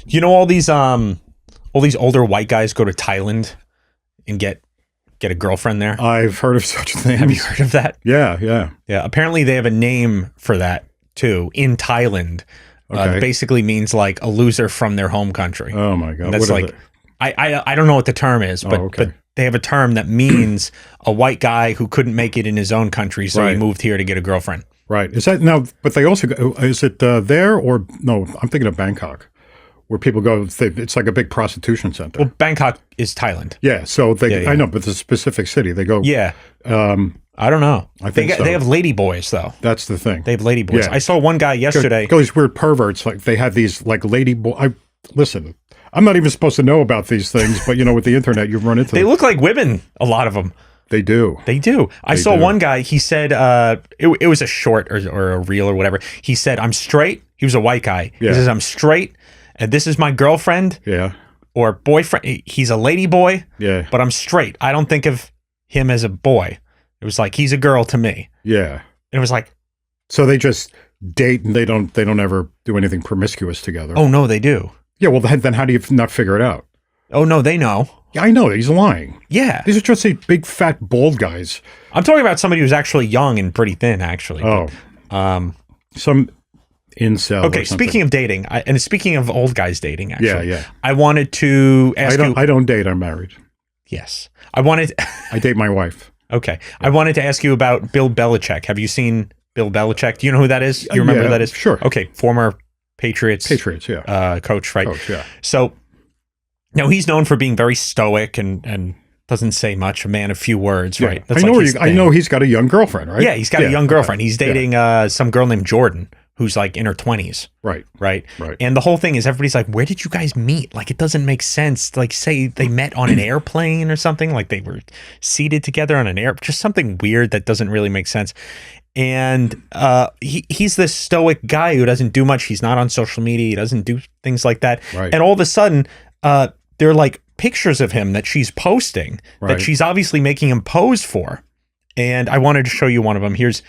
You know, all these older white guys go to Thailand and get a girlfriend there. I've heard of such a thing. Have you heard of that? Yeah. Apparently they have a name for that too in Thailand. Okay. Basically means like a loser from their home country. Oh my God. And that's What is like, I don't know what the term is, but okay. but they have a term that means a white guy who couldn't make it in his own country, so he Right. moved here to get a girlfriend. Right. Is that now? But they also go, is it there or no? I'm thinking of Bangkok, where people go. It's like a big prostitution center. Well, Bangkok is Thailand. Yeah. So they, Yeah. I know, but the specific city they go. Yeah. I don't know. I think so. They have lady boys though. That's the thing. They have lady boys. Yeah. I saw one guy yesterday. Go these weird perverts. Like they have these like lady boy. Listen. I'm not even supposed to know about these things, but you know, with the internet, you run into They them. look like women. A lot of them. They do. They do. I saw do. one guy, he said, it was a short or a reel or whatever. He said, I'm straight. He was a white guy. Yeah. He says, I'm straight, and this is my girlfriend Yeah. or boyfriend. He's a lady boy, Yeah. but I'm straight. I don't think of him as a boy. It was like, he's a girl to me. Yeah. It was like, So they just date and they don't ever do anything promiscuous together. oh, no, they do. Yeah. Well, then how do you not figure it out? Oh, no, they know. Yeah, I know. He's lying. Yeah. These are just these big, fat, bald guys. I'm talking about somebody who's actually young and pretty thin, actually. Oh. Some incel. Okay, or something. speaking of dating, and speaking of old guys dating, actually. Yeah. I wanted to ask you. I don't date. I'm married. Yes. I wanted. I date my wife. Okay. I wanted to ask you about Bill Belichick. Have you seen Bill Belichick? Do you know who that is? You remember Yeah, who that is? sure. Okay. Former Patriots. Yeah. Coach, right? Coach, yeah. So, now he's known for being very stoic and doesn't say much, a man of few words, Yeah. right? I like know. his I thing. know he's got a young girlfriend, right? Yeah, he's got a young girlfriend. He's Yeah. dating some girl named Jordan, who's like in her 20s. Right. Right. Right. And the whole thing is everybody's like, where did you guys meet? Like, it doesn't make sense. Like, say they met on an airplane or something, like they were seated together on an just something weird that doesn't really make sense. And he's this stoic guy who doesn't do much. He's not on social media. He doesn't do things like that. Right. And all of a sudden, they're like pictures of him that she's posting that Right. she's obviously making him pose for. And I wanted to show you one of them. Here's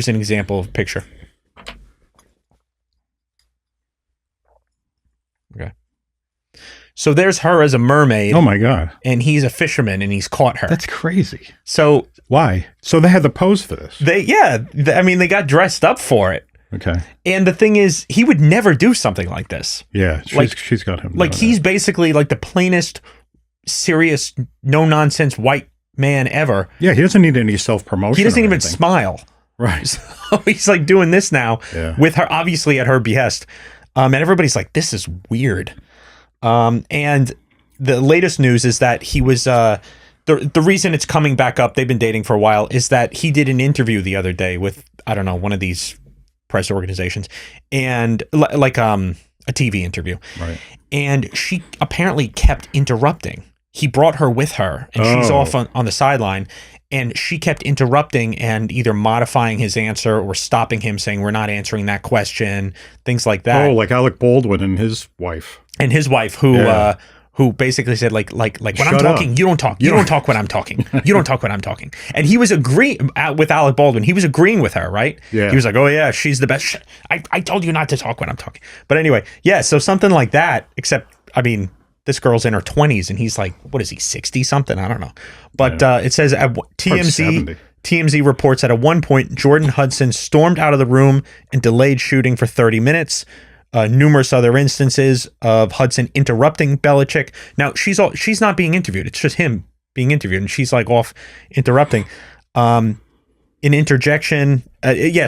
an example of a picture. Okay. So there's her as a mermaid. Oh my God. And he's a fisherman and he's caught her. That's crazy. So Why? So they had the pose for this. they got dressed up for it. Okay. And the thing is, he would never do something like this. Yeah. Like- She's got him. Like doing he's basically like the plainest, serious, no nonsense white man ever. that. Yeah. He doesn't need any self promotion. He doesn't even smile. Right. So he's like doing this now Yeah. with her, obviously at her behest. And everybody's like, this is weird. And the latest news is that he was, the reason it's coming back up, they've been dating for a while, is that he did an interview the other day with, I don't know, one of these press organizations, and like a TV interview. Right. And she apparently kept interrupting. He brought her with her, and she's off on the sideline, and she kept interrupting and either modifying his answer or stopping him, saying, we're not answering that question, things like that. Oh, like Alec Baldwin and his wife. And his wife, who basically said, like when I'm Shut talking, up. you don't talk. You don't talk when I'm talking. You don't talk when I'm talking. And he was agreeing with Alec Baldwin. He was agreeing with her, right? Yeah. He was like, oh yeah, she's the best. I told you not to talk when I'm talking. But anyway, yeah. So something like that. Except, I mean, this girl's in her 20s, and he's like, what is he, 60 something? I don't know. But it says at TMZ. TMZ reports that at one point, Jordan Hudson stormed out of the room and delayed shooting for 30 minutes. Numerous other instances of Hudson interrupting Belichick. Now she's not being interviewed. It's just him being interviewed, and she's like off interrupting. An interjection.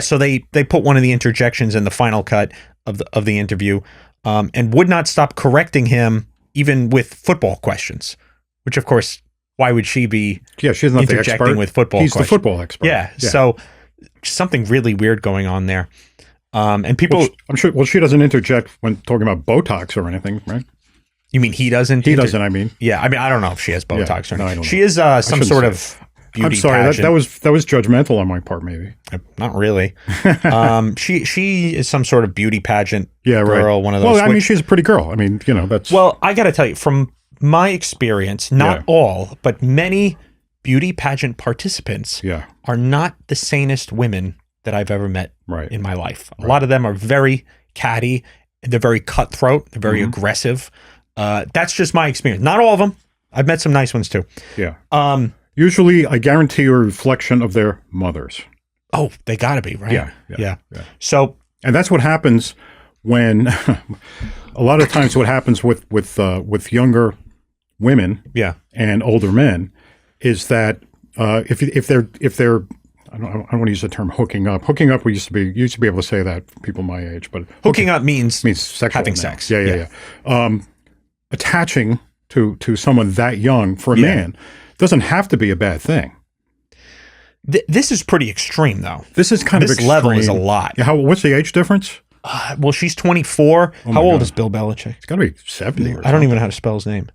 So they put one of the interjections in the final cut of the interview, and would not stop correcting him even with football questions. Which of course, why would she be? Yeah, she's not the interjecting expert. with football. He's questions? the football expert. Yeah. So something really weird going on there. And people, Well, I'm sure. Well, she doesn't interject when talking about Botox or anything, right? you mean he doesn't? He doesn't. I mean, Yeah, I mean, I don't know if she has Botox or no, not. I don't She know. is some shouldn't sort say of beauty I'm sorry. pageant. That was judgmental on my part, maybe. Not really. She is some sort of beauty pageant Yeah, girl. right. One of those. Well, I mean, she's a pretty girl. I mean, that's. Well, I got to tell you, from my experience, not all, but many beauty pageant participants yeah, are not the sanest women that I've ever met right. in my life. A lot of them are very catty They're very cutthroat. They're very aggressive. That's just my experience. Not all of them. I've met some nice ones too. Yeah. Usually, I guarantee you a reflection of their mothers. Oh, they got to be, right? Yeah. So, and that's what happens when a lot of times what happens with younger women and older men is that if they're I don't want to use the term hooking up. Hooking up, we used to be able to say that, people my age, but hooking up means sexual having now. sex. Yeah. Attaching to someone that young for a man doesn't have to be a bad thing. This is pretty extreme, though. This is kind of extreme. This level is a lot. Yeah, what's the age difference? Well, she's 24. Oh How old is Bill Belichick? It's got to be 70 or I don't even know how to spell his name.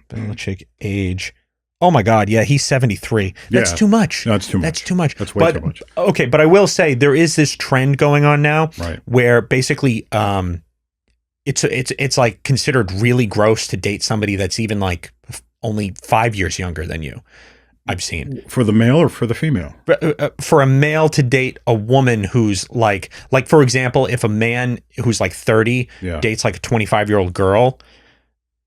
Belichick age. Oh my God, yeah, he's 73. That's too much. No, that's too much. That's too much. That's way too much. Okay, but I will say there is this trend going on now where basically it's like considered really gross to date somebody that's even like only 5 years younger than you. I've seen. For the male or for the female? For a male to date a woman who's like for example, if a man who's like 30 dates like a 25-year-old girl,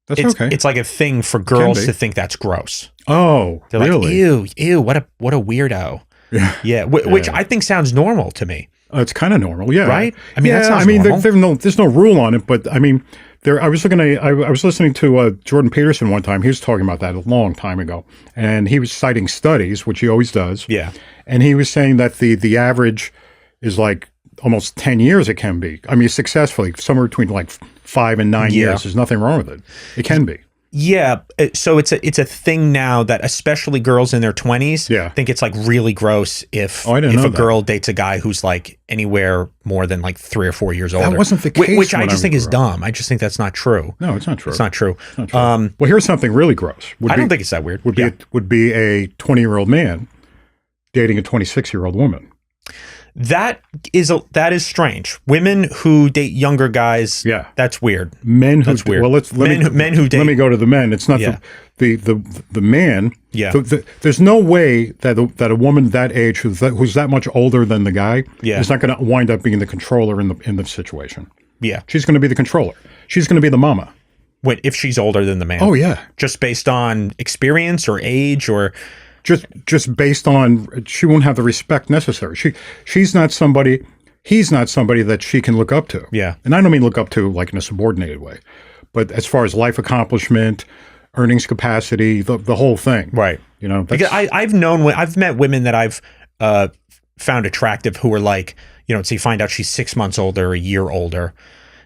it's like a thing for girls to think that's gross. Oh, they're really? Like, ew, what a weirdo. Yeah. Which I think sounds normal to me. It's kind of normal, yeah. Right? I mean, that sounds normal. There's no rule on it, but I mean, I was listening to Jordan Peterson one time. He was talking about that a long time ago, and he was citing studies, which he always does. Yeah. And he was saying that the average is like almost 10 years. It can be. I mean, successfully, somewhere between like 5 and 9 years. There's nothing wrong with it. It can be. Yeah, so it's a thing now that especially girls in their 20s think it's like really gross if a girl dates a guy who's like anywhere more than like 3 or 4 years older. That wasn't the case. Which I just think is dumb. I just think that's not true. No, it's not true. It's not true. Well, here's something really gross. I don't think it's that weird. Would be a 20-year-old man dating a 26-year-old woman. That is strange. Women who date younger guys, that's weird. That's weird. Well, men who date. Let me go to the men. It's not the man. Yeah. There's no way that a woman that age who's that much older than the guy is not going to wind up being the controller in the situation. Yeah. She's going to be the controller. She's going to be the mama. Wait, if she's older than the man? Oh yeah. Just based on experience or age or. Just based on, she won't have the respect necessary. He's not somebody that she can look up to. Yeah. And I don't mean look up to like in a subordinated way, but as far as life accomplishment, earnings capacity, the whole thing. Right. You know, because I've met women that I've found attractive who are like, you know, so you find out she's 6 months older, a year older.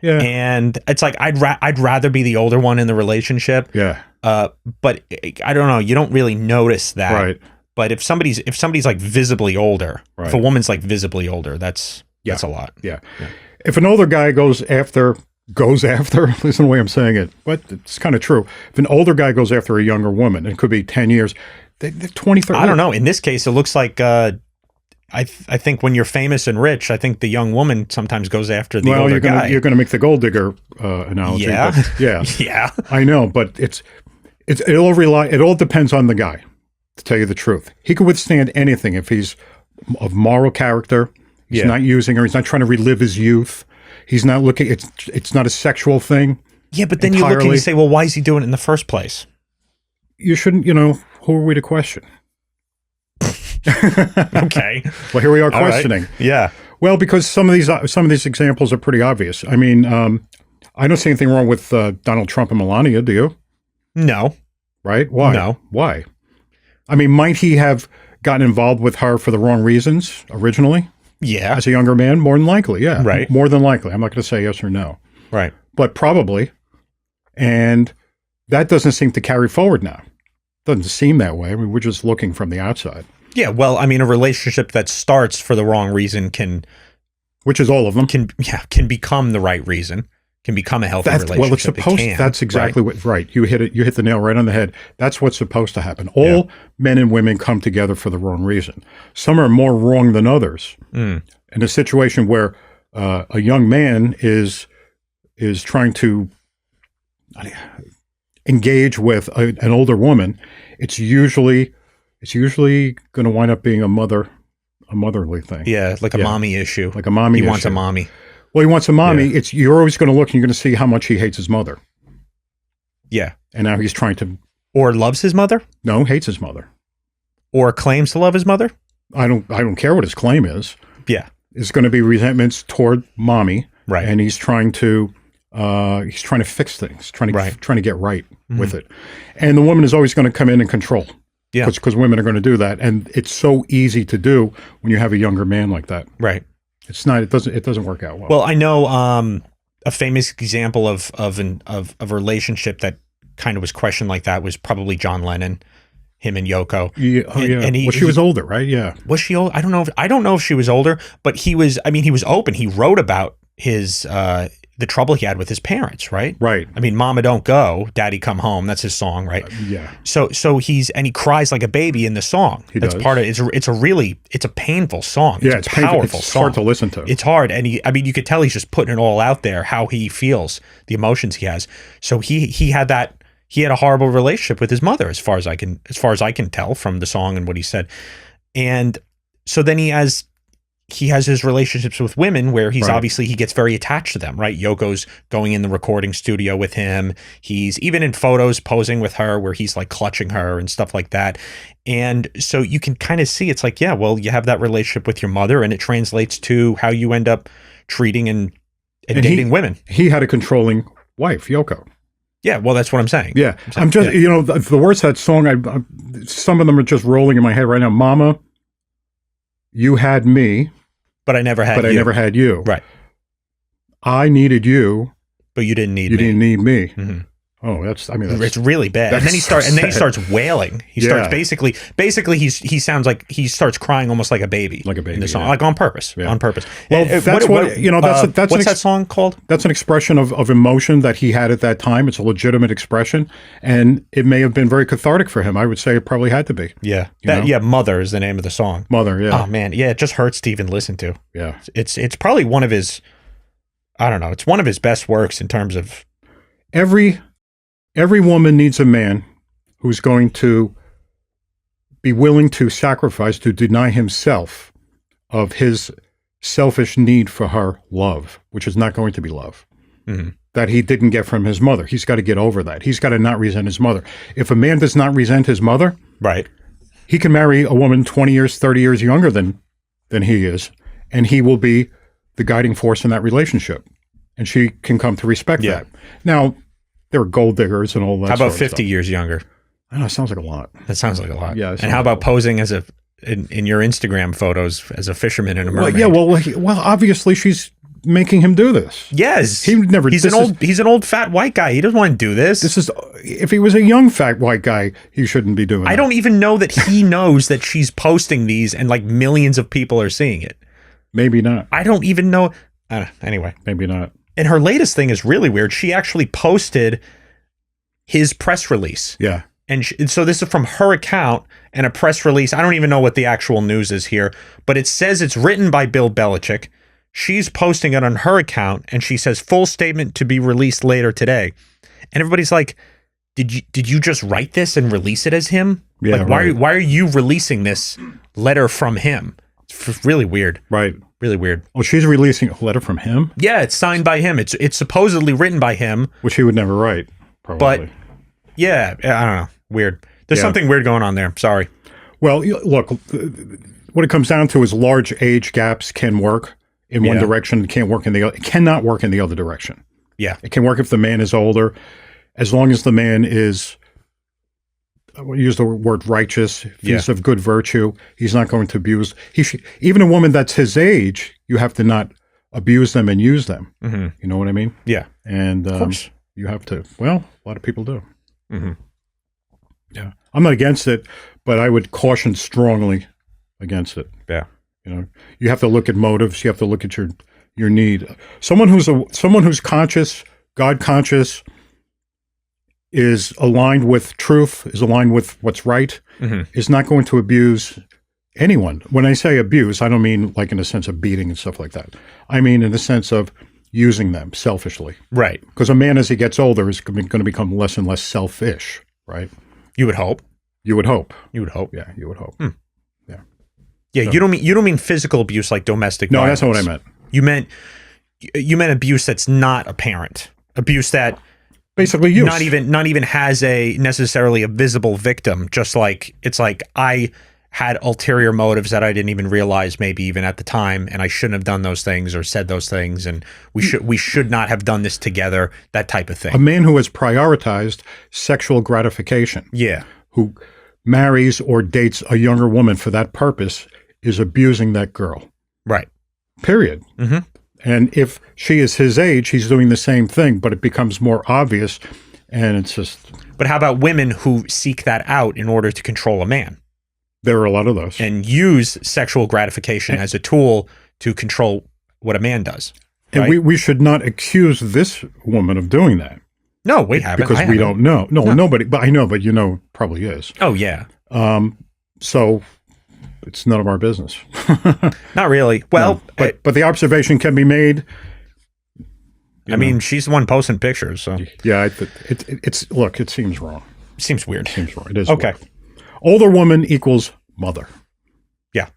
Yeah. And it's like, I'd rather be the older one in the relationship. Yeah. But I don't know. You don't really notice that. Right. But if somebody's like visibly older, if a woman's like visibly older, that's a lot. Yeah. If an older guy goes after, listen to the way I'm saying it, but it's kind of true. If an older guy goes after a younger woman, it could be 10 years, they're 20, 30. I don't know. In this case, it looks like, I think when you're famous and rich, I think the young woman sometimes goes after the older guy. You're going to make the gold digger analogy. Yeah. Yeah. I know, but it all depends on the guy, to tell you the truth. He could withstand anything if he's of moral character. He's not using her. He's not trying to relive his youth. He's not looking. It's not a sexual thing. Yeah, but then you look and you say, well, why is he doing it in the first place? You shouldn't. Who are we to question? Okay. Well, here we are questioning. Right. Yeah. Well, because some of these examples are pretty obvious. I mean, I don't see anything wrong with Donald Trump and Melania. Do you? No. Right? Why? No. Why? I mean, might he have gotten involved with her for the wrong reasons originally? Yeah. As a younger man? More than likely, yeah. Right. More than likely. I'm not going to say yes or no. Right. But probably. And that doesn't seem to carry forward now. Doesn't seem that way. I mean, we're just looking from the outside. Yeah, well, I mean, a relationship that starts for the wrong reason which is all of them, can become the right reason, can become a healthy relationship. Well, it's supposed. That's exactly right. You hit the nail right on the head. That's what's supposed to happen. All men and women come together for the wrong reason. Some are more wrong than others. In a situation where a young man is trying to engage with an older woman, it's usually going to wind up being a motherly thing. Yeah, like a mommy issue. Like a mommy issue. He wants a mommy. Well, he wants a mommy. Yeah. You're always going to look and you're going to see how much he hates his mother. Yeah. And now he's trying to... Or loves his mother? No, hates his mother. Or claims to love his mother? I don't care what his claim is. Yeah. There's going to be resentments toward mommy. Right. And he's trying to fix things, trying to get right with it. And the woman is always going to come in and control. Yeah. Because women are going to do that. And it's so easy to do when you have a younger man like that. Right. It doesn't work out well. Well, I know a famous example of a relationship that kind of was questioned like that was probably John Lennon, him and Yoko. Yeah, and she was older, right? Yeah. Was she old? I don't know if she was older, but he was open. He wrote about his the trouble he had with his parents, right? Right. I mean, Mama Don't Go, Daddy Come Home. That's his song, right? Yeah. So he cries like a baby in the song. That's part of it. It's a painful song. Yeah, it's a powerful it's song. hard to listen to. It's hard, and you could tell he's just putting it all out there, how he feels, the emotions he has. So he had a horrible relationship with his mother, as far as I can tell from the song and what he said. And so then he has his relationships with women where he's obviously, he gets very attached to them, right? Yoko's going in the recording studio with him. He's even in photos posing with her where he's like clutching her and stuff like that. And so you can kind of see, it's like, yeah, well, you have that relationship with your mother and it translates to how you end up treating and dating women. He had a controlling wife, Yoko. Yeah, well, that's what I'm saying. Yeah. I'm just, the words of that song, some of them are just rolling in my head right now. Mama, you had me. But I never had you. I never had you. Right. I needed you. But you didn't need me. You didn't need me. Mm-hmm. Oh, it's really bad. And then he starts wailing. He starts basically he sounds like he starts crying almost like a baby. Like a baby. In the song. Like on purpose. Yeah. On purpose. Well, that's what's that song called? That's an expression of emotion that he had at that time. It's a legitimate expression. And it may have been very cathartic for him. I would say it probably had to be. Yeah. Mother is the name of the song. Mother, yeah. Oh man. Yeah, it just hurts to even listen to. Yeah. It's probably one of his, I don't know, it's one of his best works in terms of Every woman needs a man who's going to be willing to sacrifice, to deny himself of his selfish need for her love, which is not going to be love, that he didn't get from his mother. He's got to get over that. He's got to not resent his mother. If a man does not resent his mother, right, he can marry a woman 20 years, 30 years younger than he is, and he will be the guiding force in that relationship. And she can come to respect that. Now, there are gold diggers and all that. How about sort of 50 years younger? I know, it sounds like a lot. That sounds like a lot. Yeah. And how about posing as in your Instagram photos as a fisherman and a mermaid? Well, obviously she's making him do this. Yes. He's an old fat white guy. He doesn't want to do this. If he was a young fat white guy, he shouldn't be doing it. I don't even know that he knows that she's posting these and like millions of people are seeing it. Maybe not. I don't even know. Anyway. Maybe not. And her latest thing is really weird. She actually posted his press release. Yeah. And so this is from her account and a press release. I don't even know what the actual news is here, but it says it's written by Bill Belichick. She's posting it on her account and she says full statement to be released later today. And everybody's like, did you just write this and release it as him? Yeah. Like, why are you releasing this letter from him? It's really weird. Right. Really weird. Well, she's releasing a letter from him? Yeah, it's signed by him. It's supposedly written by him. Which he would never write, probably. But, yeah, I don't know. Weird. There's something weird going on there. Sorry. Well, look, what it comes down to is large age gaps can work in one direction. It can't work in the other. It cannot work in the other direction. Yeah. It can work if the man is older. As long as the man is, we'll use the word righteous, if he's of good virtue, he's not going to abuse. Even a woman that's his age, you have to not abuse them and use them. Mm-hmm. You know what I mean? Yeah. And you have to. Well, a lot of people do. Mm-hmm. Yeah. I'm not against it, but I would caution strongly against it. Yeah. You have to look at motives. You have to look at your need. Someone who's conscious, God conscious, is aligned with truth, is aligned with what's right, is not going to abuse anyone. When I say abuse, I don't mean like in the sense of beating and stuff like that. I mean in the sense of using them selfishly. Right. Because a man, as he gets older, is going to become less and less selfish, right? You would hope. You would hope. You would hope. Yeah, you would hope. Yeah. Yeah, so, you don't mean physical abuse like domestic violence. No, that's not what I meant. You meant You meant abuse that's not apparent. Abuse that basically use. Not even has necessarily a visible victim. Just like it's like I had ulterior motives that I didn't even realize maybe even at the time, and I shouldn't have done those things or said those things, and we should not have done this together. That type of thing. A man who has prioritized sexual gratification. Yeah. Who marries or dates a younger woman for that purpose is abusing that girl. Right. Period. Mm-hmm. And if she is his age, he's doing the same thing, but it becomes more obvious, and it's just... But how about women who seek that out in order to control a man? There are a lot of those. And use sexual gratification as a tool to control what a man does. Right? And we should not accuse this woman of doing that. No, we haven't. Because we don't know. No, nobody, but I know, but you know, probably is. Oh, yeah. So it's none of our business. Not really. Well, no, but the observation can be made. I mean, she's the one posting pictures, so. Yeah, it's look, it seems wrong. Seems weird. It seems wrong. It is okay. Weird. Older woman equals mother. Yeah.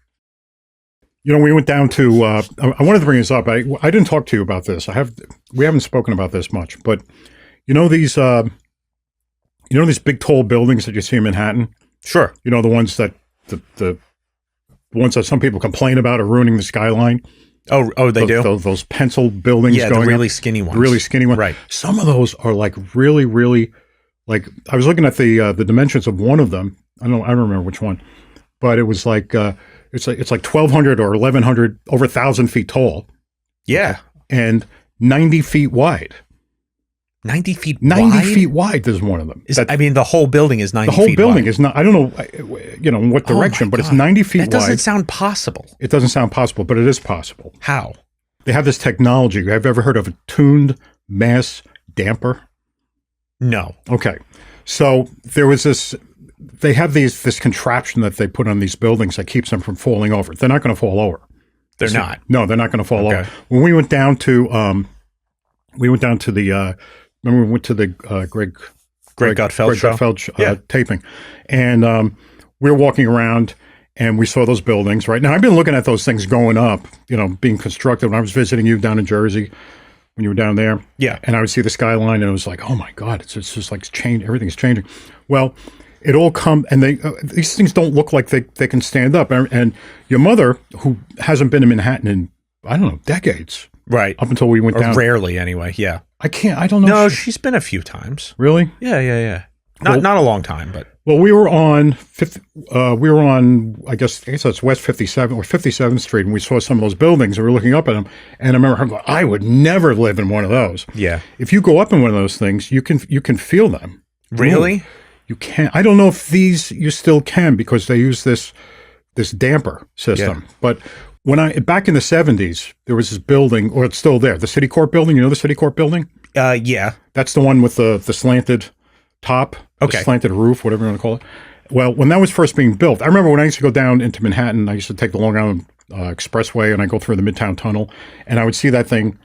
You know, we went down to, I wanted to bring this up. I didn't talk to you about this. We haven't spoken about this much, but you know these big tall buildings that you see in Manhattan? Sure. You know, the ones that, the ones that some people complain about are ruining the skyline. Oh, they do? Those pencil buildings going the really skinny ones. Really skinny ones. Right. Some of those are like really, really, like, I was looking at the dimensions of one of them. I don't remember which one, but it was like it's like 1,200 or 1,100, over 1,000 feet tall. Yeah, and 90 feet wide. 90 feet 90 feet wide. There's one of them. I mean, the whole building is 90 feet wide. The whole building wide. is not. I don't know, you know, in what direction, but it's 90 feet wide. That doesn't sound possible. It doesn't sound possible, but it is possible. How? They have this technology. Have you ever heard of a tuned mass damper? No. Okay, so there was this. They have this contraption that they put on these buildings that keeps them from falling over. They're not going to fall over. They're not. No, they're not going to fall over. When we went down to the. Remember we went to the Greg Gutfeld taping, and we were walking around and we saw those buildings. Right now, I've been looking at those things going up, you know, being constructed. When I was visiting you down in Jersey, when you were down there, yeah, and I would see the skyline, and it was like, oh my God, it's just like changed. Everything's changing. Well, it all and these things don't look like they can stand up. And your mother, who hasn't been in Manhattan in, I don't know, decades. Right. Up until we went down. Rarely, anyway. Yeah. I don't know. No, she's been a few times. Really? Yeah. Not a long time, but. Well, we were on, I guess that's West 57 or 57th Street, and we saw some of those buildings, and we were looking up at them, and I remember her going, I would never live in one of those. Yeah. If you go up in one of those things, you can feel them. Really? Move. You can't. I don't know if you still can, because they use this damper system. Yeah. But back in the 70s, there was this building, or it's still there, the City Court building. You know the City Court building? Yeah. That's the one with the slanted top, the slanted roof, whatever you want to call it. Well, when that was first being built, I remember when I used to go down into Manhattan, I used to take the Long Island Expressway, and I go through the Midtown Tunnel, and I would see that thing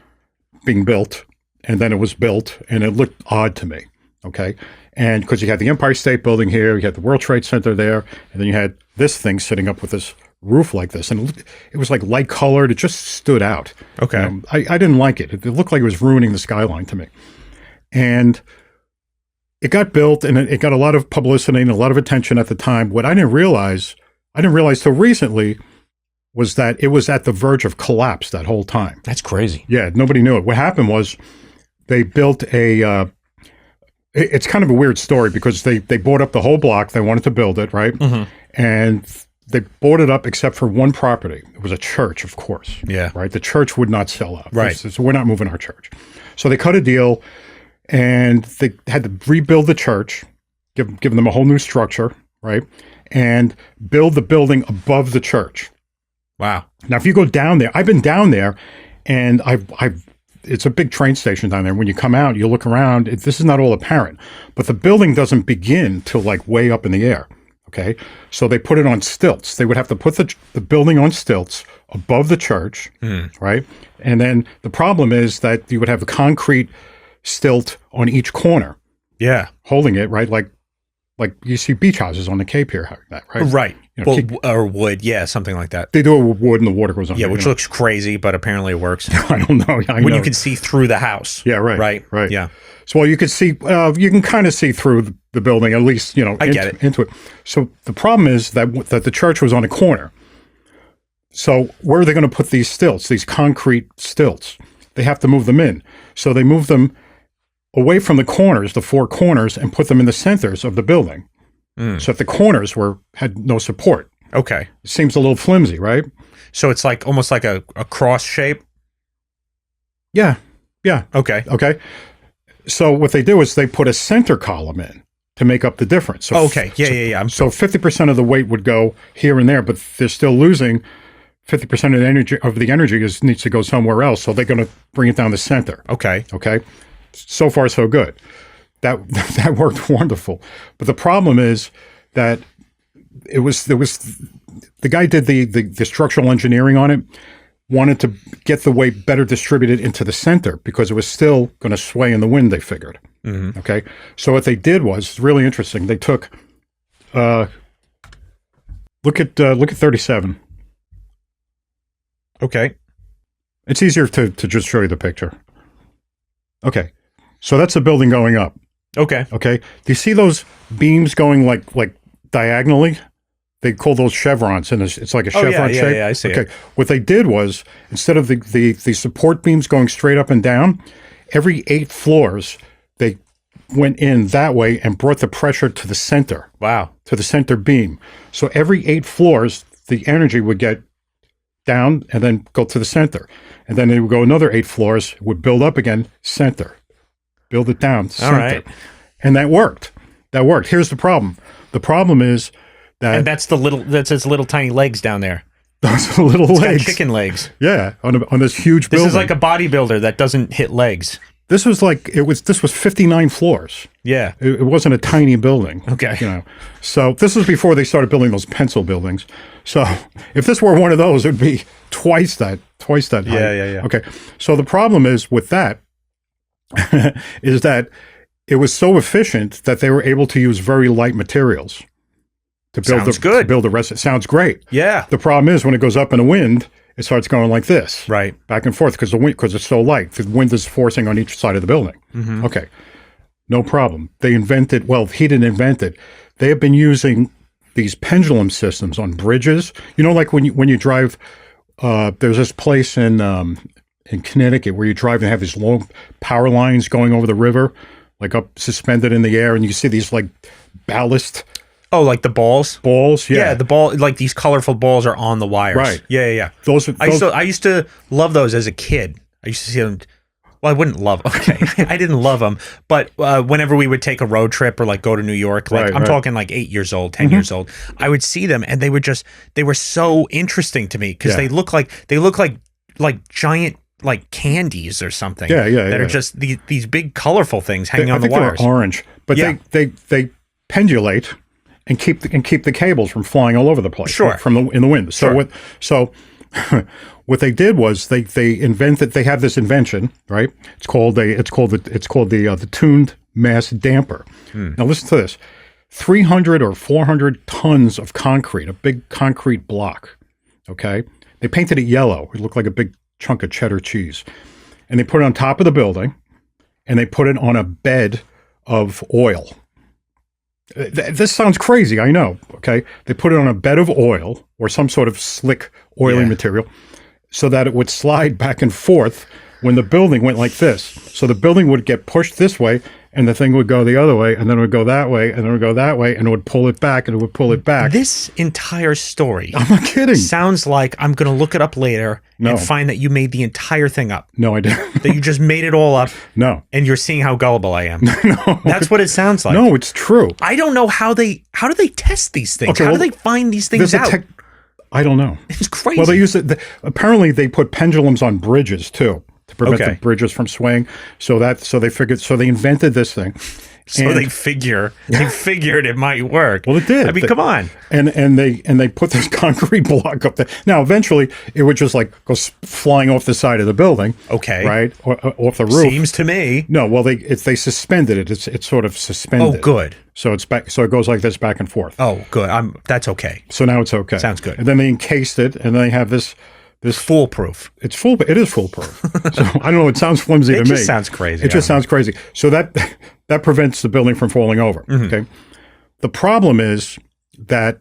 being built, and then it was built, and it looked odd to me. Okay. And because you had the Empire State Building here, you had the World Trade Center there, and then you had this thing sitting up with this roof like this. And it was like light colored. It just stood out. Okay. I didn't like it. It looked like it was ruining the skyline to me. And it got built, and it got a lot of publicity and a lot of attention at the time. What I didn't realize till recently, was that it was at the verge of collapse that whole time. That's crazy. Yeah, nobody knew it. What happened was they built it's kind of a weird story, because they bought up the whole block. They wanted to build it, right? Mm-hmm. And they bought it up except for one property. It was a church, of course. Yeah. Right? The church would not sell out. Right. So we're not moving our church. So they cut a deal, and they had to rebuild the church, give them a whole new structure, right? And build the building above the church. Wow. Now, if you go down there, I've been down there, and it's a big train station down there. When you come out, you look around, this is not all apparent, but the building doesn't begin till like way up in the air. Okay. So they put it on stilts. They would have to put the building on stilts above the church. Right. And then the problem is that you would have a concrete stilt on each corner. Yeah. Holding it, right? Like you see beach houses on the Cape here, having that, right? Right. Well, or wood, yeah, something like that. They do it with wood and the water goes on. Yeah, which looks crazy, but apparently it works. I don't know. When you can see through the house. Yeah, right. Yeah. So you can see, you can kind of see through the building, at least, I get it. Into it. So the problem is that the church was on a corner. So where are they going to put these stilts, these concrete stilts? They have to move them in. So they move them away from the corners, the four corners, and put them in the centers of the building. So if the corners had no support. Okay. It seems a little flimsy, right? So it's like almost like a cross shape? Yeah. Okay. So what they do is they put a center column in to make up the difference. So okay. Yeah. So 50% of the weight would go here and there, but they're still losing 50% of the energy needs to go somewhere else. So they're going to bring it down the center. Okay. So far, so good. That worked wonderful. But the problem is that the guy did the structural engineering on it, wanted to get the weight better distributed into the center because it was still going to sway in the wind, they figured. Mm-hmm. Okay. So what they did was really interesting. They took, look at 37. Okay. It's easier to just show you the picture. Okay. So that's the building going up. Okay. Do you see those beams going like diagonally? They call those chevrons, and it's like a chevron shape. Yeah, I see it. What they did was, instead of the support beams going straight up and down, every 8 floors, they went in that way and brought the pressure to the center. Wow. To the center beam. So every 8 floors, the energy would get down and then go to the center. And then it would go another 8 floors, it would build up again, center. Build it down, center. All right. And that worked. Here's the problem. The problem is that... And that's its little tiny legs down there. Those little it's legs. Got chicken legs. Yeah, on this huge building. This is like a bodybuilder that doesn't hit legs. This was 59 floors. Yeah. It wasn't a tiny building. Okay. So this was before they started building those pencil buildings. So if this were one of those, it would be twice that height. Yeah. Okay. So the problem is with that is that it was so efficient that they were able to use very light materials to build the rest. It sounds great. Yeah. The problem is when it goes up in the wind, it starts going like this, right, back and forth because it's so light. The wind is forcing on each side of the building. Mm-hmm. Okay, no problem. He didn't invent it. They have been using these pendulum systems on bridges. Like when you drive. There's this place in Connecticut where you drive and have these long power lines going over the river, like up suspended in the air, and you see these like ballast. Oh, like the balls? Balls, yeah. Yeah, the ball, like these colorful balls are on the wires. Right. Yeah. Those I used to love those as a kid. I used to see them. Well, I wouldn't love. Okay, I didn't love them, but whenever we would take a road trip or like go to New York, like I'm talking like 8 years old, 10 years old, I would see them, and they were so interesting to me because they look like giant like candies or something. Yeah. That are just these big colorful things hanging on the wires. They're orange, but they pendulate. And keep the cables from flying all over the place. Sure. In the wind. So what they did was they have this invention, right? It's called the tuned mass damper. Now listen to this. 300 or 400 tons of concrete, a big concrete block. Okay? They painted it yellow. It looked like a big chunk of cheddar cheese. And they put it on top of the building, and they put it on a bed of oil. This sounds crazy, I know, okay? They put it on a bed of oil or some sort of slick, oily material so that it would slide back and forth when the building went like this. So the building would get pushed this way, and the thing would go the other way, and then it would go that way, and then it would go that way, and it would pull it back, and it would pull it back. This entire story, I'm not kidding, sounds like I'm going to look it up later and find that you made the entire thing up. No, I didn't. That you just made it all up. No. And you're seeing how gullible I am. No. That's what it sounds like. No, it's true. I don't know how do they test these things? Okay, how do they find these things out? I don't know. It's crazy. Well, they use it. Apparently, they put pendulums on bridges too to prevent the bridges from swaying. So they invented this thing, So they figured it might work. Well, it did. I mean, come on. And they put this concrete block up there. Now, eventually, it would just like go flying off the side of the building. Okay. Right? Or off the roof. Seems to me. No, well, they suspended it. It's sort of suspended. Oh, good. So it's back. So it goes like this back and forth. Oh, good. That's okay. So now it's okay. Sounds good. And then they encased it, and they have this foolproof. It is foolproof. So I don't know. It sounds flimsy to me. It just sounds crazy. It just sounds crazy. So that prevents the building from falling over. Mm-hmm. Okay. The problem is that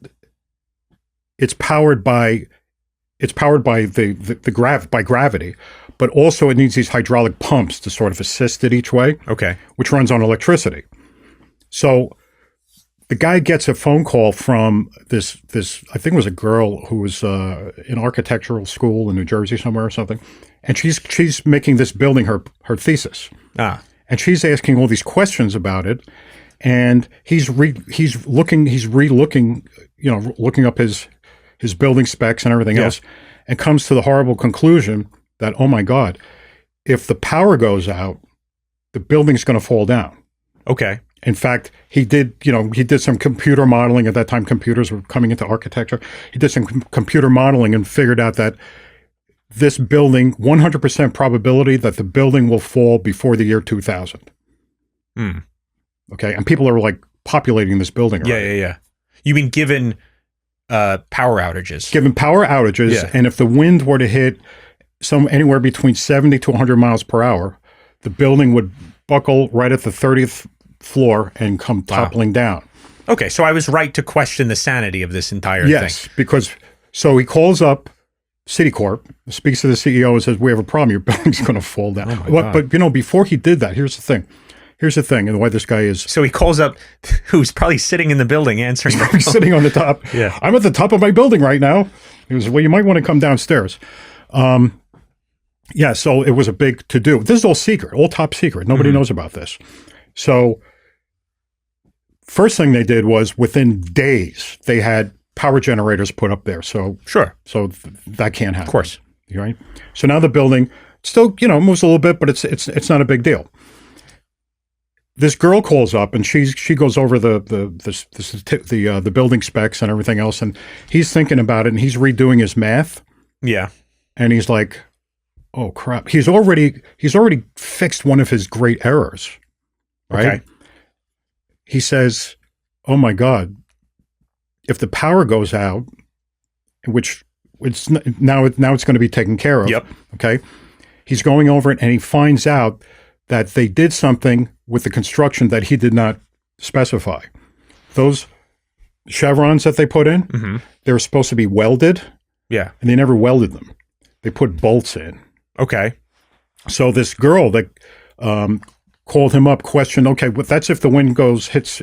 it's powered by gravity, but also it needs these hydraulic pumps to sort of assist it each way. Okay. Which runs on electricity. So the guy gets a phone call from this I think it was a girl who was in architectural school in New Jersey somewhere or something, and she's making this building her thesis. And she's asking all these questions about it, and he's looking up his building specs and everything else, and comes to the horrible conclusion that, oh my God, if the power goes out, the building's going to fall down. Okay. In fact, he did some computer modeling. At that time, computers were coming into architecture. He did some computer modeling and figured out that this building, 100% probability that the building will fall before the year 2000. Okay. And people are like populating this building. Yeah. You mean given power outages? Given power outages. Yeah. And if the wind were to hit anywhere between 70 to 100 miles per hour, the building would buckle right at the 30th floor and come toppling down. Okay, so I was right to question the sanity of this entire thing. Yes, because so he calls up Citicorp, speaks to the CEO and says, we have a problem, your building's going to fall down. But before he did that, here's the thing, and why this guy is... So he calls up who's probably sitting in the building answering the phone. Sitting on the top. Yeah. I'm at the top of my building right now. He goes, well, you might want to come downstairs. Yeah, so it was a big to-do. This is all secret, all top secret. Nobody knows about this. So first thing they did was within days, they had power generators put up there. So that can't happen. Of course. Right? So now the building still, moves a little bit, but it's not a big deal. This girl calls up and she goes over the building specs and everything else, and he's thinking about it and he's redoing his math. Yeah. And he's like, oh crap. He's already fixed one of his great errors. Right? Okay. He says, oh my God, if the power goes out, which it's now it's going to be taken care of. Yep. Okay. He's going over it and he finds out that they did something with the construction that he did not specify. Those chevrons that they put in, they were supposed to be welded. Yeah. And they never welded them. They put bolts in. Okay. So this girl that called him up, questioned, okay, but that's if the wind hits,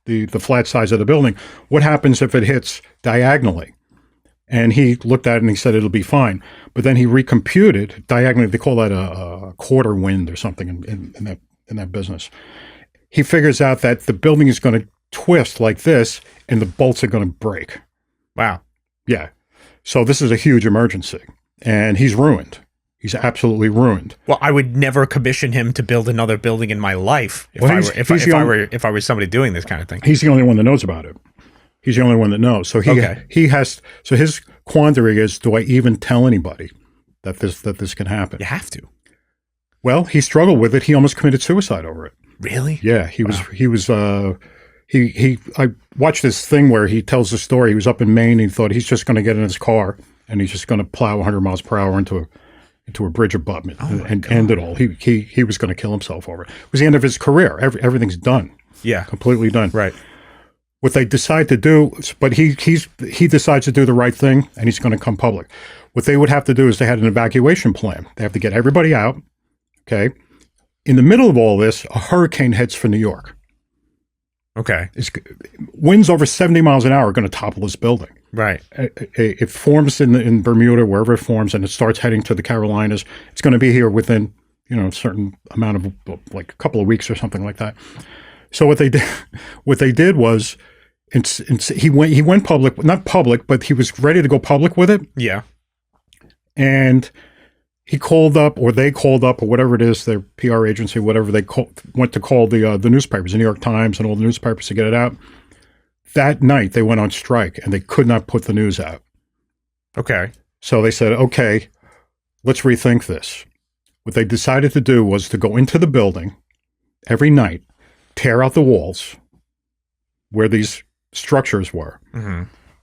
the flat sides of the building. What happens if it hits diagonally? And he looked at it and he said it'll be fine. But then he recomputed diagonally. They call that a quarter wind or something in that business. He figures out that the building is going to twist like this, and the bolts are going to break. Wow. Yeah. So this is a huge emergency, and he's ruined. He's absolutely ruined. Well, I would never commission him to build another building in my life if I were somebody doing this kind of thing. He's the only one that knows about it. He's the only one that knows. So so his quandary is, do I even tell anybody that this can happen? You have to. Well, he struggled with it. He almost committed suicide over it. Really? Yeah, I watched this thing where he tells the story. He was up in Maine and he thought he's just going to get in his car and he's just going to plow 100 miles per hour into a bridge abutment and end it all. He was going to kill himself over it. It was the end of his career. Everything's done. Yeah. Completely done. Right. What they decide to do, but he decides to do the right thing and he's going to come public. What they would have to do is they had an evacuation plan. They have to get everybody out. Okay. In the middle of all this, a hurricane hits for New York. Okay. Winds over 70 miles an hour are going to topple this building. Right. It forms in Bermuda, wherever it forms, and it starts heading to the Carolinas. It's going to be here within, a certain amount of, like a couple of weeks or something like that. So what they did was, he went public, not public, but he was ready to go public with it. Yeah. And he called up, or they called up, or whatever it is, their PR agency, whatever they went to call the newspapers, the New York Times and all the newspapers to get it out. That night they went on strike and they could not put the news out. Okay. So they said, okay, let's rethink this. What they decided to do was to go into the building every night, tear out the walls where these structures were,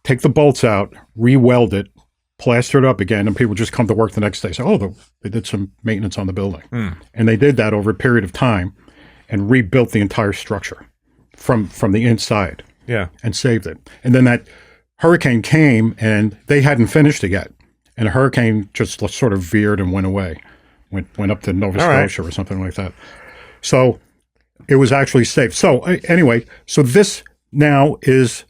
take the bolts out, re-weld it, plaster it up again, and people just come to work the next day. So, they did some maintenance on the building. And they did that over a period of time and rebuilt the entire structure from the inside. Yeah. And saved it. And then that hurricane came and they hadn't finished it yet. And the hurricane just sort of veered and went away, went up to Nova Scotia or something like that. So it was actually safe. So anyway, so this now is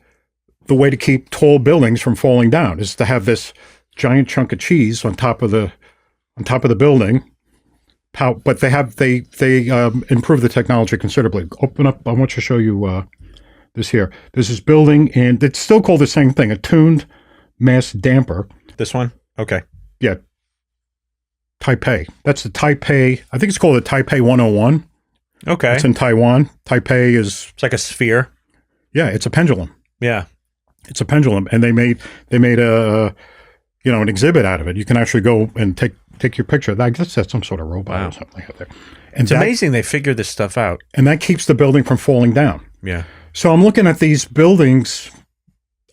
the way to keep tall buildings from falling down, is to have this giant chunk of cheese on top of the building. But they improved the technology considerably. Open up. I want to show you this here. This is building, and it's still called the same thing, a tuned mass damper. This one? Okay. Yeah. Taipei. That's the Taipei. I think it's called the Taipei 101. Okay. It's in Taiwan. Taipei is... It's like a sphere. Yeah, it's a pendulum. Yeah. It's a pendulum, and they made a an exhibit out of it. You can actually go and take your picture. I guess that's some sort of robot or something like that. And it's amazing they figured this stuff out. And that keeps the building from falling down. Yeah. So I'm looking at these buildings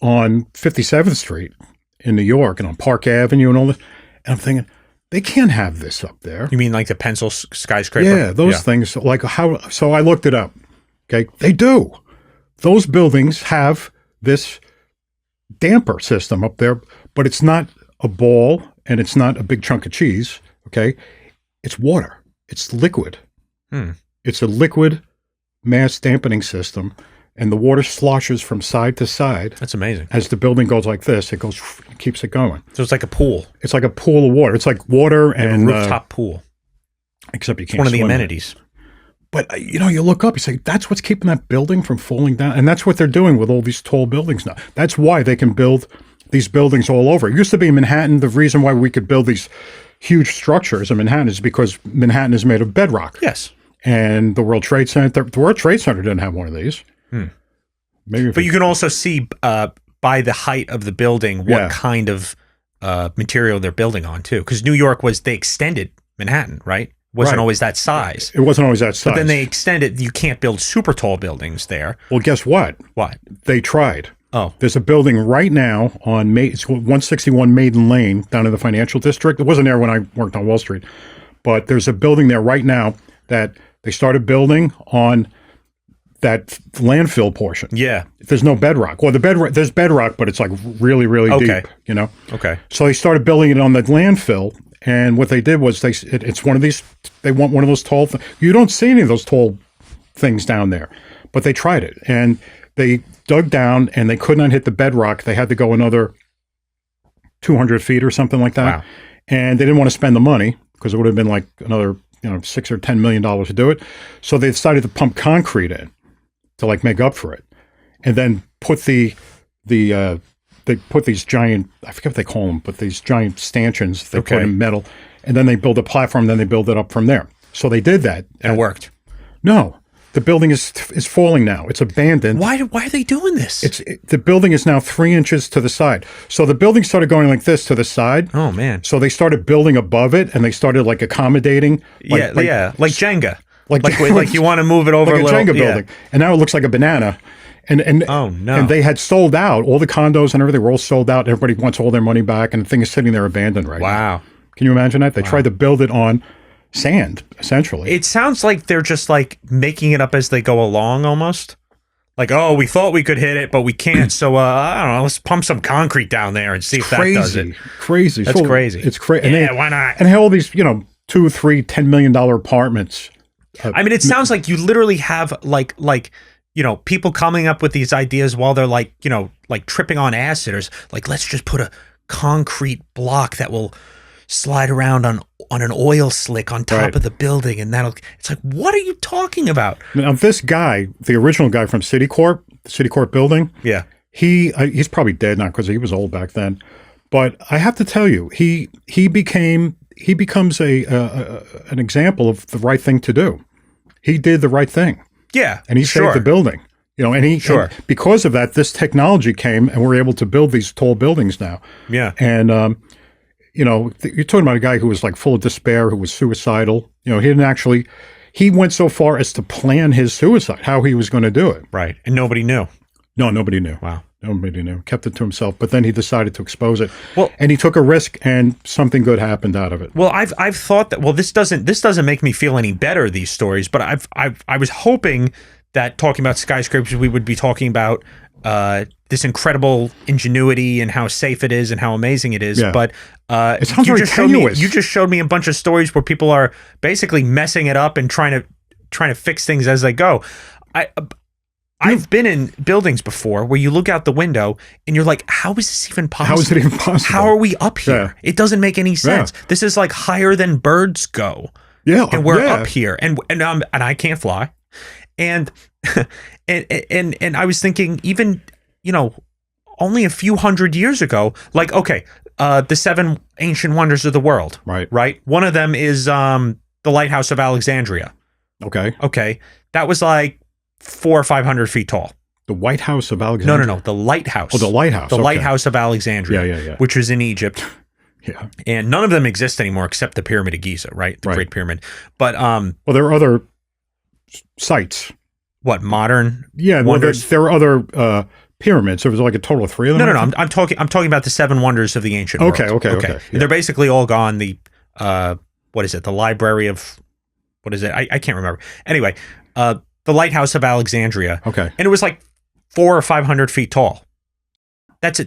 on 57th Street in New York and on Park Avenue and all this, and I'm thinking, they can't have this up there. You mean like the pencil skyscraper? Yeah, those things. Like how? So I looked it up. Okay, they do. Those buildings have this damper system up there, but it's not a ball and it's not a big chunk of cheese. Okay, it's water. It's liquid. It's a liquid mass dampening system, and the water sloshes from side to side. That's amazing. As the building goes like this, it keeps it going. So it's like a pool. It's like a pool of water. It's like water and a rooftop pool. Except you can't. It's one of the swim amenities. But you look up, you say, that's what's keeping that building from falling down. And that's what they're doing with all these tall buildings now. That's why they can build these buildings all over. It used to be in Manhattan. The reason why we could build these huge structures in Manhattan is because Manhattan is made of bedrock. Yes. And the World Trade Center didn't have one of these. Maybe, but you can also see by the height of the building what kind of material they're building on too. Because New York they extended Manhattan, right? Wasn't always that size. It wasn't always that size. But then they extended. You can't build super tall buildings there. Well, guess what? What? They tried. Oh. There's a building right now on it's 161 Maiden Lane down in the financial district. It wasn't there when I worked on Wall Street. But there's a building there right now that they started building on that landfill portion. Yeah. There's no bedrock. Well, there's bedrock, but it's like really, really deep, Okay. So they started building it on the landfill. And what they did was it's one of these, they want one of those tall, you don't see any of those tall things down there, but they tried it and they dug down and they could not hit the bedrock. They had to go another 200 feet or something like that. Wow. And they didn't want to spend the money because it would have been like another, $6 or $10 million to do it. So they decided to pump concrete in to like make up for it. And then put they put these giant, I forget what they call them, but these giant stanchions they put in metal, and then they build a platform, then they build it up from there. So they did that. And it worked. No. The building is falling now. It's abandoned. Why are they doing this? The building is now 3 inches to the side. So the building started going like this to the side. Oh, man. So they started building above it, and they started like accommodating. Like Jenga. Like you want to move it over like a little. Jenga building. And now it looks like a banana. And oh, no. And they had sold out. All the condos and everything were all sold out. Everybody wants all their money back, and the thing is sitting there abandoned right now. Wow. Can you imagine that? They tried to build it on sand, essentially. It sounds like they're just like making it up as they go along almost. Like, oh, we thought we could hit it, but we can't. So, I don't know, let's pump some concrete down there and see if that does it. Crazy. That's crazy. It's crazy. Yeah, why not? And all these, $2, $3, $10 million apartments. I mean, it sounds like you literally have like people coming up with these ideas while they're like tripping on acid, or like, let's just put a concrete block that will slide around on an oil slick on top of the building, and it's like, what are you talking about? Now, this guy, the original guy from Citicorp, the Citicorp building, he's probably dead now because he was old back then. But I have to tell you, he became he becomes an example of the right thing to do. He did the right thing. Yeah, and he saved the building. And because of that, this technology came, and we're able to build these tall buildings now. Yeah, and you're talking about a guy who was like full of despair, who was suicidal. He went so far as to plan his suicide, how he was going to do it. Right, and nobody knew. No, nobody knew. Wow. Nobody knew. Kept it to himself. But then he decided to expose it. Well, and he took a risk, and something good happened out of it. Well, I've thought that. Well, this doesn't make me feel any better, these stories. But I was hoping that talking about skyscrapers, we would be talking about this incredible ingenuity and how safe it is and how amazing it is. Yeah. But it sounds very tenuous. You just showed me a bunch of stories where people are basically messing it up and trying to fix things as they go. I've been in buildings before where you look out the window and you're like, how is this even possible? How is it even possible? How are we up here? Yeah. It doesn't make any sense. Yeah. This is like higher than birds go. Yeah. And we're up here and I can't fly. And and I was thinking, even, only a few hundred years ago, like, okay, the 7 ancient wonders of the world. Right. One of them is the Lighthouse of Alexandria. Okay. That was like 400 or 500 feet tall. The White House of Alexandria? No. The lighthouse. Oh, the lighthouse. The Lighthouse of Alexandria. Yeah. Which was in Egypt. Yeah. And none of them exist anymore except the Pyramid of Giza, right? The Great Pyramid. But well, there are other sites. What, modern? Yeah, wonders? There are other pyramids. There was like a total of 3 of them. No. I'm talking about the 7 wonders of the ancient world. Okay. Yeah. They're basically all gone. The what is it? The Library of what is it? I can't remember. Anyway, the Lighthouse of Alexandria. Okay. And it was like 400 or 500 feet tall. That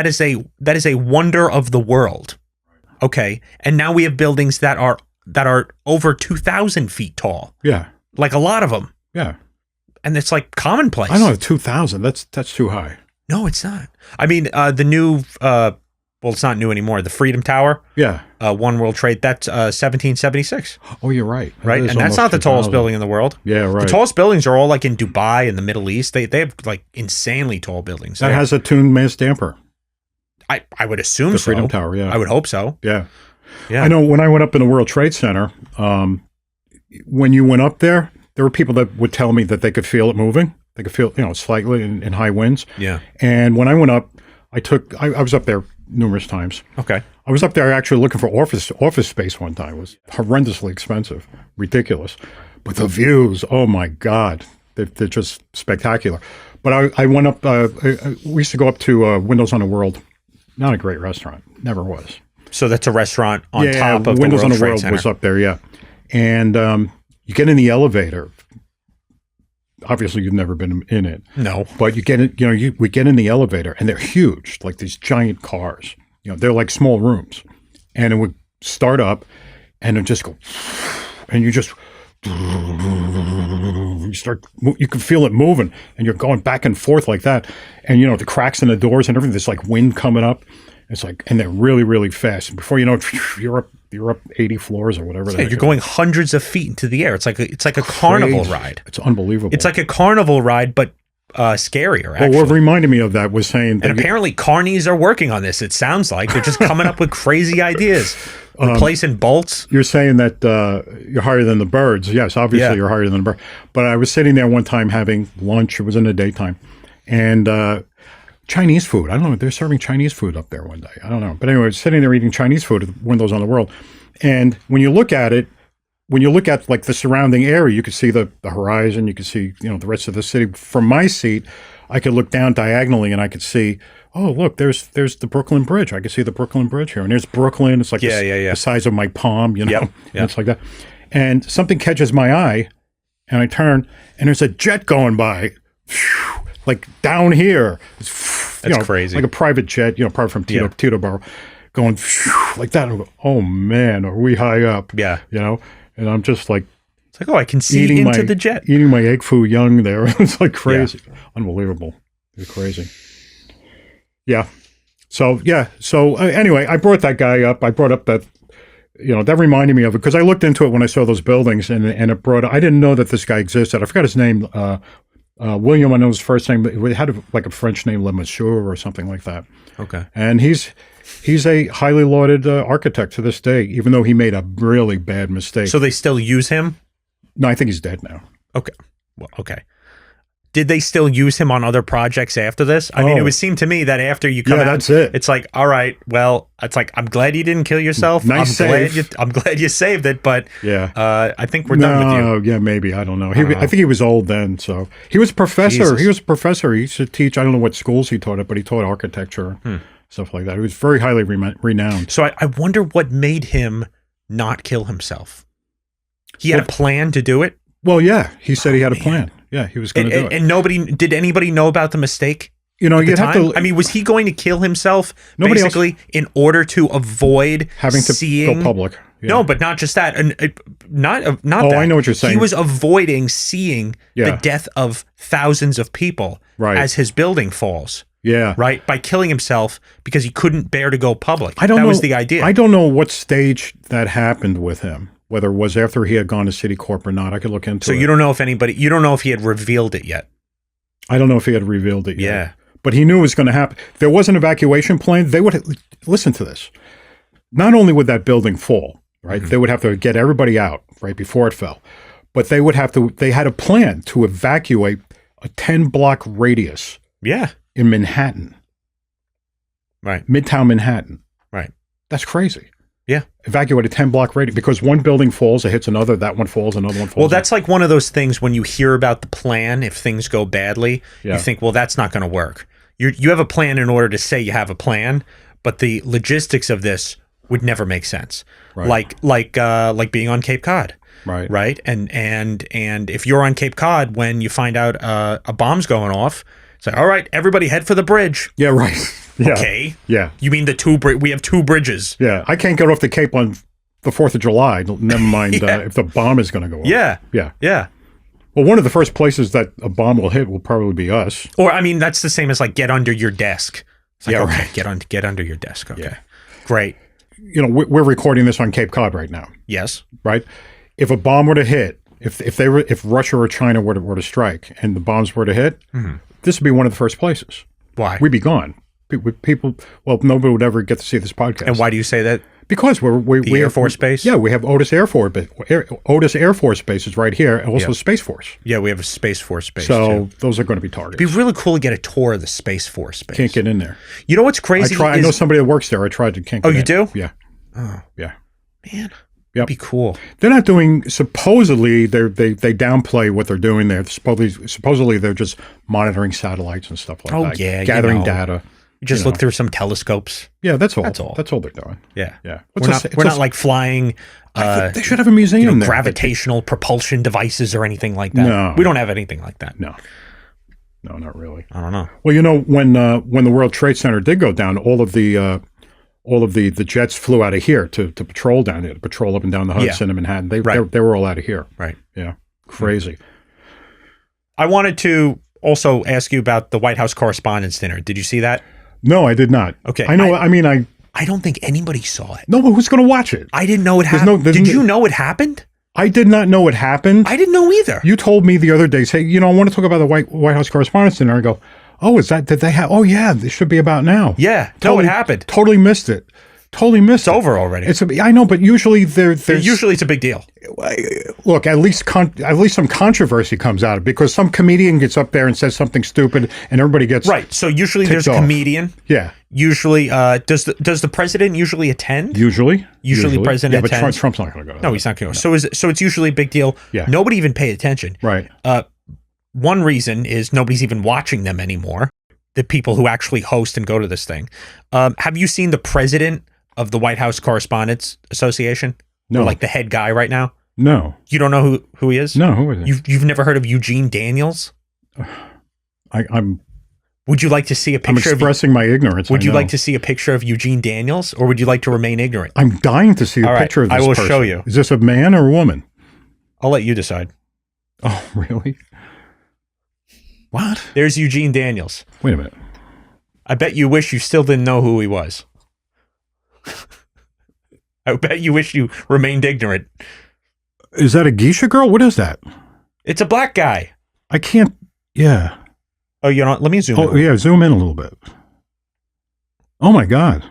is a wonder of the world. Okay. And now we have buildings that are over 2,000 feet tall. Yeah. Like a lot of them. Yeah. And it's like commonplace. I know, 2,000. That's too high. No, it's not. I mean, the new well, it's not new anymore. The Freedom Tower. Yeah. One World Trade. That's 1776. Oh, you're right. Right. And that's not the tallest building in the world. Yeah, right. The tallest buildings are all like in Dubai and the Middle East. They have like insanely tall buildings. That has a tuned mass damper. I would assume the so. Freedom Tower, yeah. I would hope so. Yeah. I know when I went up in the World Trade Center, when you went up there were people that would tell me that they could feel it moving. They could feel, slightly in high winds. Yeah. And when I went up, I was up there numerous times. Okay. I was up there actually looking for office space one time. It was horrendously expensive, ridiculous. But the views, oh my God, they're just spectacular. But I went up, we used to go up to Windows on the World. Not a great restaurant, never was. So that's a restaurant on top of Windows the on the World World Trade was Center. up there, yeah. And you get in the elevator. Obviously, you've never been in it. No. But you get it, we get in the elevator, and they're huge, like these giant cars. They're like small rooms. And it would start up, and it just go, and you just, you can feel it moving, and you're going back and forth like that. And, the cracks in the doors and everything, there's like wind coming up. It's like, and they're really, really fast. And before you know it, you're up 80 floors or whatever. Yeah, you're going hundreds of feet into the air. It's like a carnival ride. It's unbelievable. It's like a carnival ride, but scarier. Actually. Well, what reminded me of that was saying, and apparently carnies are working on this. It sounds like they're just coming up with crazy ideas, replacing bolts. You're saying that you're higher than the birds. Yes, obviously you're higher than the bird. But I was sitting there one time having lunch. It was in the daytime, and Chinese food. I don't know. They're serving Chinese food up there one day. I don't know. But anyway, I was sitting there eating Chinese food at Windows on the World. And when you look at it, when you look at like the surrounding area, you can see the horizon. You can see, the rest of the city. From my seat, I could look down diagonally and I could see, oh, look, there's the Brooklyn Bridge. I could see the Brooklyn Bridge here. And there's Brooklyn. It's like the size of my palm, Yep. It's like that. And something catches my eye and I turn and there's a jet going by. Like down here, that's crazy. Like a private jet, probably from Teterboro, going like that. And I go, oh man, are we high up? Yeah, and I'm just like, it's like, oh, I can see into the jet. Eating my egg foo young there. It's like crazy, unbelievable. It's crazy. Yeah. So anyway, I brought that guy up. I brought up that. That reminded me of it because I looked into it when I saw those buildings, and it brought. I didn't know that this guy existed. I forgot his name. William, I know his first name, but it had a French name, Le Monsieur or something like that. Okay. And he's He's a highly lauded architect to this day, even though he made a really bad mistake. So they still use him? No, I think he's dead now. Okay. Well, okay. Did they still use him on other projects after this? I mean, it would seem to me that after you come out, that's it. It's like, all right, well, it's like, I'm glad you didn't kill yourself. Nice I'm gled you saved it, but yeah, I think we're done with you. Yeah, maybe. I don't know. I think he was old then. So he was a professor. Jesus. He was a professor. He used to teach, I don't know what schools he taught at, but he taught architecture, stuff like that. He was very highly renowned. So I wonder what made him not kill himself. He had a plan to do it? Well, yeah. He said he had a plan. Yeah, he was going to do it. And did anybody know about the mistake? You know, you'd have to. I mean, was he going to kill himself Nobody basically in order to avoid having to seeing, go public? Yeah. No, but not just that. And not Oh, that. I know what you're saying. He was avoiding seeing the death of thousands of people as his building falls. Yeah. Right? By killing himself because he couldn't bear to go public. That was the idea. I don't know what stage that happened with him, whether it was after he had gone to Citicorp or not. I could look into it. So you don't know if he had revealed it yet. I don't know if he had revealed it yet. Yeah. But he knew it was going to happen. There was an evacuation plan. They would listen to this. Not only would that building fall, right? They would have to get everybody out right before it fell. But they had a plan to evacuate a 10-block radius. Yeah. In Manhattan. Right. Midtown Manhattan. Right. That's crazy. Yeah. Evacuate a 10-block radius because one building falls, it hits another, that one falls, another one falls. Well, that's like one of those things when you hear about the plan, if things go badly, you think, well, that's not going to work. You have a plan in order to say you have a plan, but the logistics of this would never make sense. Right. Like being on Cape Cod. Right. Right. And if you're on Cape Cod when you find out a bomb's going off, it's like, all right, everybody head for the bridge. Yeah, right. Yeah. Okay. Yeah. You mean we have two bridges. Yeah. I can't get off the Cape on the 4th of July. Never mind if the bomb is going to go off. Yeah. Yeah. Yeah. Well, one of the first places that a bomb will hit will probably be us. Or, I mean, that's the same as like get under your desk. It's like, yeah, okay, right. Get under your desk. Okay. Yeah. Great. You know, we're recording this on Cape Cod right now. Yes. Right? If a bomb were to hit, if Russia or China were to strike and the bombs were to hit, this would be one of the first places. Why? We'd be gone. People, nobody would ever get to see this podcast. And why do you say that? Because we Air Force Base? Yeah, we have Otis Air Force Base is right here, and also Space Force. Yeah, we have a Space Force base. So too. those are going to be targets. It'd be really cool to get a tour of the Space Force base. Can't get in there. You know what's crazy? I know somebody that works there. I tried to can't get in. Oh, you do? Yeah. Oh. Yeah. Man. Yep. That'd be cool. They're not doing, supposedly, they downplay what they're doing there. Supposedly they're just monitoring satellites and stuff like that. Oh, yeah. Gathering data. You just look through some telescopes. Yeah, that's all. That's all. That's all they're doing. Yeah. Yeah. We're not like flying they should have a museum there. Gravitational propulsion devices or anything like that. No. We don't have anything like that. No. No, not really. I don't know. Well, you know, when the World Trade Center did go down, all of the jets flew out of here to patrol down there, to patrol up and down the Hudson and Manhattan. They were all out of here. Right. Yeah. Crazy. I wanted to also ask you about the White House Correspondents Dinner. Did you see that? No, I did not. Okay. I know. I don't think anybody saw it. No, but who's going to watch it? I didn't know it happened. Did you know it happened? I did not know it happened. I didn't know either. You told me the other day, say, I want to talk about the White House Correspondents Dinner. I go, oh, did they have? Oh, yeah, this should be about now. Yeah, it happened. Totally missed it. It's over already. I know, but usually usually it's a big deal. Look, at least some controversy comes out of it because some comedian gets up there and says something stupid, and everybody gets right. So usually there's a comedian. Yeah. Usually, does the president usually attend? Usually, the president attends. But Trump's not going to go. No, he's not going to go. No. So it's usually a big deal. Yeah. Nobody even paid attention. Right. One reason is nobody's even watching them anymore. The people who actually host and go to this thing. Have you seen the president of the White House Correspondents Association? No. Or like the head guy right now? No. You don't know who he is? No, who is he? You've never heard of Eugene Daniels? Would you like to see a picture? I'm expressing my ignorance. Would you like to see a picture of Eugene Daniels, or would you like to remain ignorant? I'm dying to see a picture of this person. I will show you. Is this a man or a woman? I'll let you decide. Oh, really? What? There's Eugene Daniels. Wait a minute. I bet you wish you still didn't know who he was. I bet you wish you remained ignorant. Is that a geisha girl? What is that? It's a black guy. I can't. Yeah. Oh, let me zoom in. Oh, yeah. Zoom in a little bit. Oh, my God.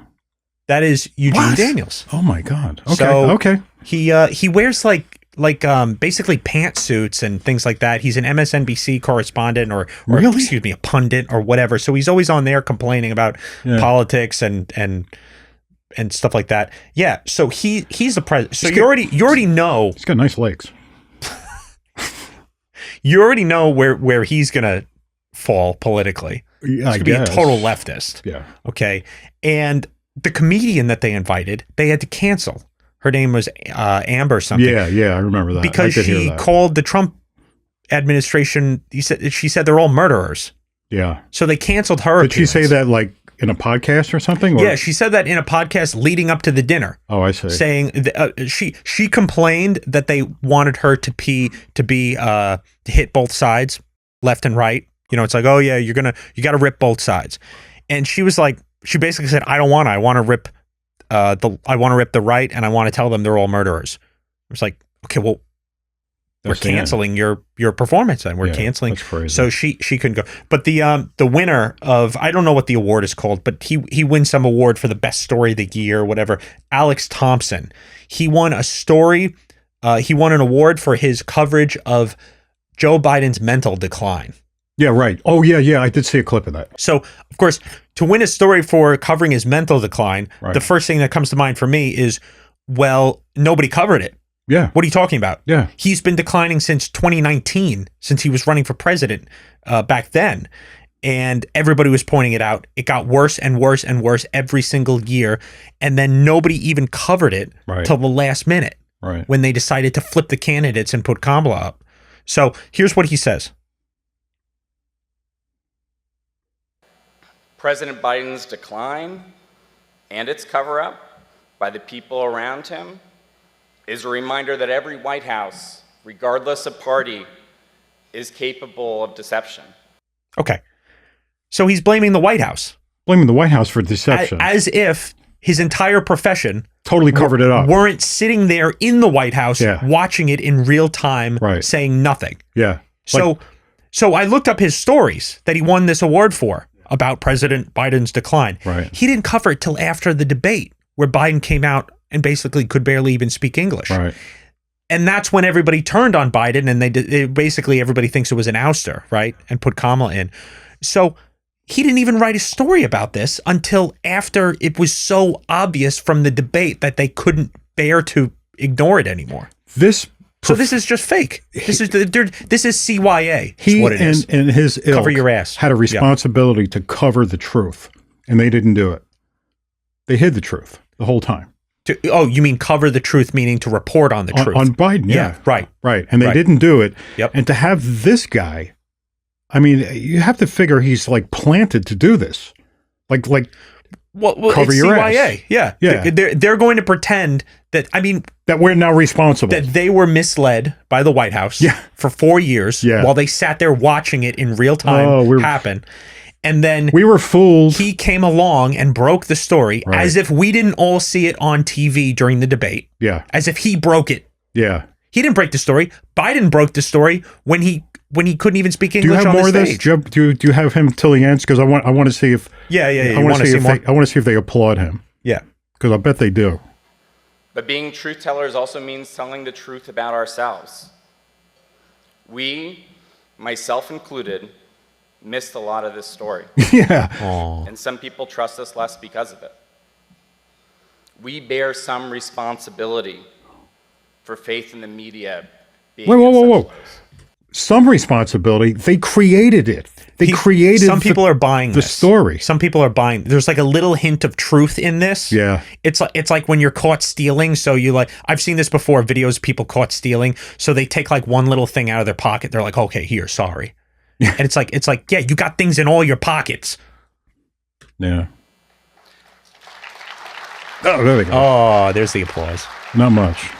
That is Eugene What? Daniels. Oh my God. Okay. So okay. he wears like basically pantsuits and things like that. He's an MSNBC correspondent or Really? excuse me, a pundit or whatever. So he's always on there complaining about politics and stuff like that. Yeah. So he's the president. So you already know He's got nice legs. you already know where he's gonna fall politically. Yeah, He's gonna be a total leftist. Yeah. Okay. And the comedian that they invited, they had to cancel. Her name was Amber something. Yeah, I remember that. Because she called the Trump administration, she said they're all murderers. Yeah. So they canceled her Did she say that like in a podcast or something? Or? Yeah, she said that in a podcast leading up to the dinner. Oh, I see. Saying she complained that they wanted her to hit both sides, left and right. You know, it's like, oh yeah, you got to rip both sides. And she was like, she basically said, I want to rip the right, and I want to tell them they're all murderers. I was like, okay, well, we're canceling your performance, and we're canceling. That's crazy. So she couldn't go. But the winner of, I don't know what the award is called, but he wins some award for the best story of the year or whatever. Alex Thompson. He won a story. He won an award for his coverage of Joe Biden's mental decline. Yeah, right. Oh, yeah. I did see a clip of that. So, of course, to win a story for covering his mental decline, the first thing that comes to mind for me is, well, nobody covered it. Yeah. What are you talking about? Yeah. He's been declining since 2019, since he was running for president back then. And everybody was pointing it out. It got worse and worse and worse every single year. And then nobody even covered it till the last minute when they decided to flip the candidates and put Kamala up. So here's what he says. President Biden's decline and its cover-up by the people around him is a reminder that every White House, regardless of party, is capable of deception. Okay. So he's blaming the White House. Blaming the White House for deception. As if his entire profession totally covered it up. Weren't sitting there in the White House watching it in real time, saying nothing. Yeah. So I looked up his stories that he won this award for about President Biden's decline. Right. He didn't cover it till after the debate where Biden came out and basically could barely even speak English. Right. And that's when everybody turned on Biden, and basically everybody thinks it was an ouster, right? And put Kamala in. So he didn't even write a story about this until after it was so obvious from the debate that they couldn't bear to ignore it anymore. So this is just fake. This is CYA. He what it is. And his ilk cover your ass. Had a responsibility to cover the truth, and they didn't do it. They hid the truth the whole time. You mean cover the truth, meaning to report on the truth? On Biden, yeah. Right. And they didn't do it. Yep. And to have this guy, I mean, you have to figure he's like planted to do this. Like cover your CYA. ass. Yeah. They're going to pretend that, I mean, that we're now responsible. That they were misled by the White House for 4 years while they sat there watching it in real time happen. And then we were fooled. He came along and broke the story as if we didn't all see it on TV during the debate. Yeah. As if he broke it. Yeah. He didn't break the story. Biden broke the story when he couldn't even speak English on the stage. Do you have more of this? Do you have him till he ends? Because I want to see if I want to see if they applaud him. Yeah. Because I bet they do. But being truth tellers also means telling the truth about ourselves. We, myself included, missed a lot of this story. Yeah. Aww. And some people trust us less because of it. We bear some responsibility for faith in the media being whoa. Some responsibility. They created it. They created some people are buying the story. Some people are buying. There's like a little hint of truth in this. Yeah. It's like when you're caught stealing. So I've seen this before, videos of people caught stealing. So they take like one little thing out of their pocket. They're like, okay, here, sorry. And it's like, yeah, you got things in all your pockets. Yeah. Oh, there we go. Oh, there's the applause. Not much.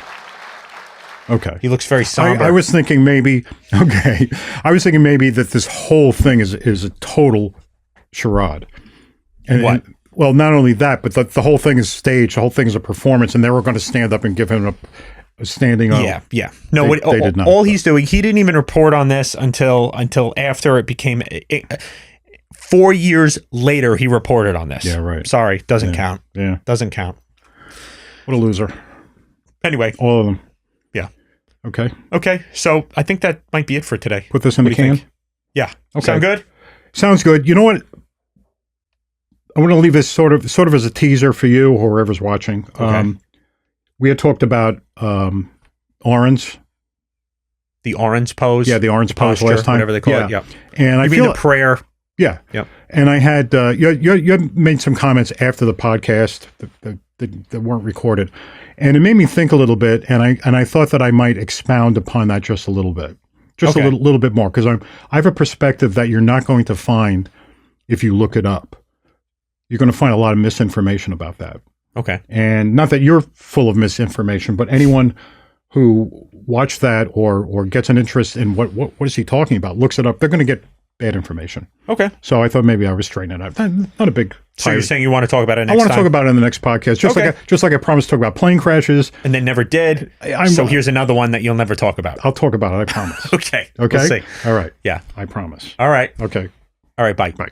Okay. He looks very somber. I was thinking maybe, that this whole thing is a total charade. And, what? Well, not only that, but the whole thing is staged. The whole thing is a performance, and they were going to stand up and give him a standing up. Yeah. No, they did not. All he's doing, he didn't even report on this until after it became 4 years later, he reported on this. Yeah, right. Sorry, doesn't count. Yeah. Doesn't count. What a loser. Anyway. All of them. Yeah. Okay. Okay. So I think that might be it for today. Put this in the can? Yeah. Okay. Sound good? Sounds good. You know what? I want to leave this sort of as a teaser for you or whoever's watching. Okay. We had talked about orange. The orange pose. Yeah, the orange pose posture, last time. whatever they call it. Yep. And I mean the prayer. Yeah. Yep. And I had you had made some comments after the podcast that weren't recorded, and it made me think a little bit. And I thought that I might expound upon that just a little bit, a little bit more, because I have a perspective that you're not going to find if you look it up. You're going to find a lot of misinformation about that. Okay. And not that you're full of misinformation, but anyone who watched that or gets an interest in what is he talking about, looks it up, they're going to get bad information. Okay. So I thought maybe I was straightening it out. Not a big... So you're saying you want to talk about it next time? I want to talk about it in the next podcast. Just like I promised to talk about plane crashes. And then never did. So here's another one that you'll never talk about. I'll talk about it, I promise. Okay. Okay? We'll see. All right. Yeah. I promise. All right. Okay. All right. Bye. Bye.